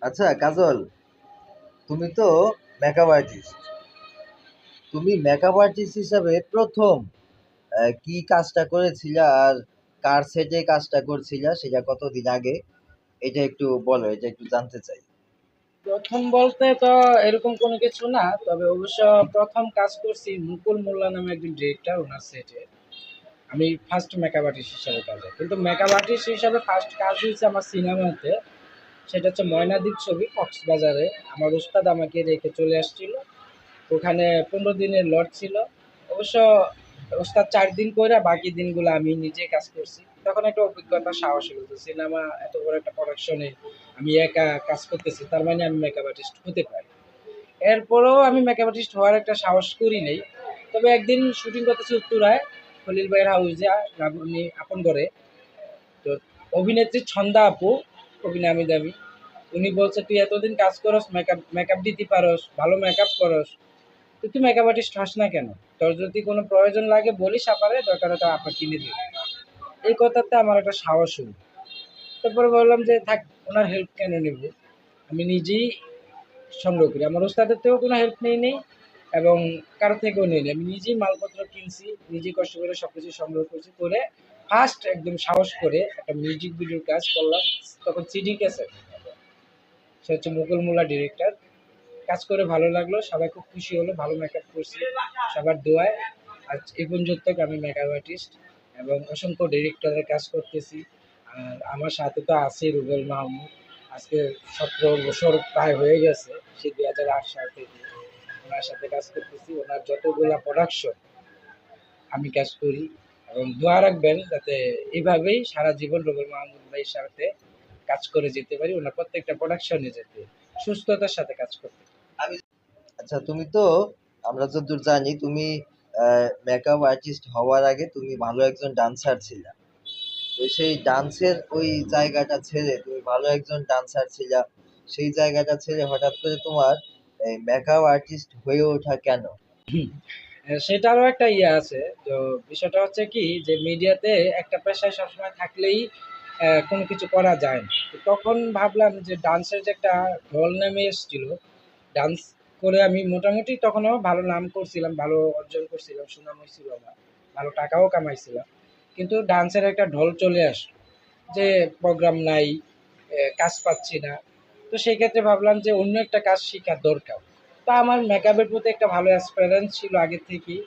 আচ্ছা কাজল, তুমি তো মেকআপ আর্টিস্ট। তুমি মেকআপ আর্টিস্ট হিসাবে প্রথম কি কাজটা করেছিলা আর কার সেটে কাজটা করছিলা সেটা কতদিন আগে? এটা একটু বলো, এটা একটু জানতে চাই। প্রথম বলতে তো এরকম কোনো কিছু না, তবে অবশ্য প্রথম কাজ করছি মুকুল মোল্লা নামে একজন ডিরেক্টর, ওনার সেটে আমি ফার্স্ট মেকআপ আর্টিস্ট হিসাবে কাজ হয়। কিন্তু মেকআপ আর্টিস্ট হিসাবে ফার্স্ট কাজ হয়েছে আমার সিনেমাতে। সেটা হচ্ছে ময়নাদ্বীপ ছবি, কক্সবাজারে। আমার উস্তাদ আমাকে রেখে চলে আসছিল। ওখানে 15 দিনের লট ছিল। অবশ্য ওস্তাদ 4 দিন করে, বাকি দিনগুলো আমি নিজে কাজ করছি। তখন একটা অভিজ্ঞতা, সাহস হলো যে সিনেমা এত বড় একটা প্রোডাকশনে আমি একা কাজ করতেছি, তার মানে আমি মেকআপ আর্টিস্ট হতে পারি। এরপরেও আমি মেকআপ আর্টিস্ট হওয়ার একটা সাহস করি নেই। তবে একদিন শুটিং করতেছি উত্তরায়, খলিল ভাইয়ের হাউসে, উনি আপন করে। তো অভিনেত্রী ছন্দা আপু, খুবই নামি দামি, উনি বলছে তুই এতদিন কাজ করস, মেকআপ মেকআপ দিতে পারস, ভালো মেকআপ করস, তুই মেকআপ আর্টিস্ট হস না কেন? তোর যদি কোনো প্রয়োজন লাগে বলিস, আপারে দরকার হলে আপা কিনে দিবে। এই কথাতে আমার একটা সাহস হলো। তারপরে বললাম যে থাক, ওনার হেল্প কেন নেব, আমি নিজেই সংগ্রহ করি। আমার ওস্তাদের থেকেও কোনো হেল্প নেই এবং কারো থেকেও নেই, আমি নিজেই মালপত্র কিনছি, নিজেই কষ্ট করে সবকিছু সংগ্রহ করছি, করে ফার্স্ট একদম সাহস করে একটা মিউজিক ভিডিওর কাজ করলাম। তখন সিডি ক্যাসেট, সে হচ্ছে মুকুল মোল্লা ডিরেক্টর। কাজ করে ভালো লাগলো, সবাই খুব খুশি হলো, ভালো মেকআপ করছি সবার দোয়ায়। আজ এই পর্যন্ত আমি মেকআপ আর্টিস্ট এবং অসংখ্য ডিরেক্টরের কাজ করতেছি। আর আমার সাথে তো আছে রুবেল মাহমুদ। আজকে 17 বছর প্রায় হয়ে গেছে, সে 2008 সাল থেকে ওনার সাথে কাজ করতেছি। ওনার যতগুলা প্রোডাকশন আমি কাজ করি, এবং দোয়া রাখবেন যাতে এইভাবেই সারা জীবন রুবেল মাহমুদ ভাইয়ের সাথে কাজ করে যেতে পারি, ওনার প্রত্যেকটা প্রোডাকশনে যেতে সুস্থতার সাথে কাজ করতে পারি। আচ্ছা তুমি তো, আমরা যতদূর জানি তুমি মেকআপ আর্টিস্ট হওয়ার আগে তুমি ভালো একজন ডান্সার ছিলা। তো সেই ডান্সের ওই জায়গাটা ছেড়ে, তুমি ভালো একজন ডান্সার ছিলা, সেই জায়গাটা ছেড়ে হঠাৎ করে তোমার এই মেকআপ আর্টিস্ট হয়ে ওঠা কেন? সেটারও একটা ইয়ে আছে। তো বিষয়টা হচ্ছে কি, যে মিডিয়াতে একটা পেশায় সবসময় থাকলেই কোনো কিছু করা যায় না। তো তখন ভাবলাম যে ডান্সের যে একটা ঢল নেমে এসেছিল, ডান্স করে আমি মোটামুটি তখনও ভালো নাম করছিলাম, ভালো অর্জন করছিলাম, সুনাম হয়েছিল আমার, ভালো টাকাও কামাইছিলাম। কিন্তু ডান্সের একটা ঢল চলে আসলো যে প্রোগ্রাম নাই, কাজ পাচ্ছি না। তো সেই ক্ষেত্রে ভাবলাম যে অন্য একটা কাজ শেখার দরকার। তা আমার মেকআপের প্রতি একটা ভালো এক্সপেরিয়েন্স ছিল আগে থেকেই।